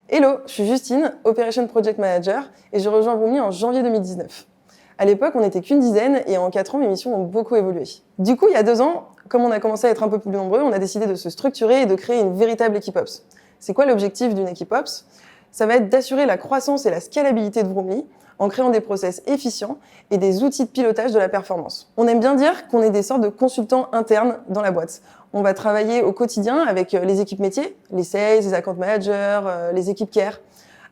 Hello, je suis Justine, Operation Project Manager, et je rejoins Vroomly en janvier 2019. À l'époque, on n'était qu'une dizaine, et en 4 ans, mes missions ont beaucoup évolué. Du coup, il y a 2 ans, comme on a commencé à être un peu plus nombreux, on a décidé de se structurer et de créer une véritable équipe Ops. C'est quoi l'objectif d'une équipe Ops ? Ça va être d'assurer la croissance et la scalabilité de Vroomly en créant des process efficients et des outils de pilotage de la performance. On aime bien dire qu'on est des sortes de consultants internes dans la boîte. On va travailler au quotidien avec les équipes métiers, les sales, les account managers, les équipes care,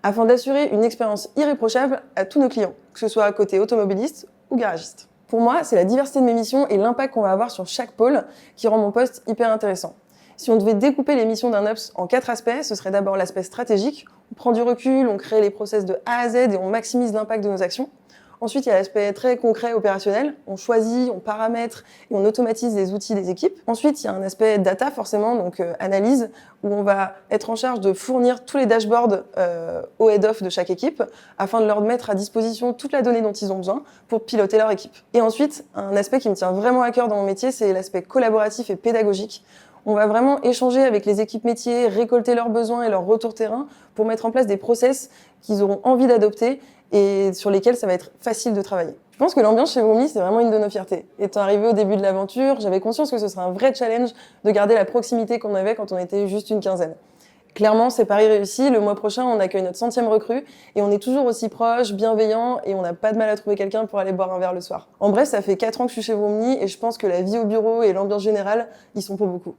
afin d'assurer une expérience irréprochable à tous nos clients, que ce soit côté automobiliste ou garagiste. Pour moi, c'est la diversité de mes missions et l'impact qu'on va avoir sur chaque pôle qui rend mon poste hyper intéressant. Si on devait découper les missions d'un Ops en 4 aspects, ce serait d'abord l'aspect stratégique. On prend du recul, on crée les process de A à Z et on maximise l'impact de nos actions. Ensuite, il y a l'aspect très concret, opérationnel. On choisit, on paramètre et on automatise les outils des équipes. Ensuite, il y a un aspect data, forcément, donc analyse, où on va être en charge de fournir tous les dashboards au head-off de chaque équipe, afin de leur mettre à disposition toute la donnée dont ils ont besoin pour piloter leur équipe. Et ensuite, un aspect qui me tient vraiment à cœur dans mon métier, c'est l'aspect collaboratif et pédagogique. On va vraiment échanger avec les équipes métiers, récolter leurs besoins et leurs retours terrain pour mettre en place des process qu'ils auront envie d'adopter et sur lesquels ça va être facile de travailler. Je pense que l'ambiance chez Vroomly, c'est vraiment une de nos fiertés. Étant arrivé au début de l'aventure, j'avais conscience que ce serait un vrai challenge de garder la proximité qu'on avait quand on était juste une quinzaine. Clairement, c'est pari réussi. Le mois prochain, on accueille notre 100e recrue et on est toujours aussi proche, bienveillant et on n'a pas de mal à trouver quelqu'un pour aller boire un verre le soir. En bref, ça fait 4 ans que je suis chez Vroomly et je pense que la vie au bureau et l'ambiance générale, ils sont pour beaucoup.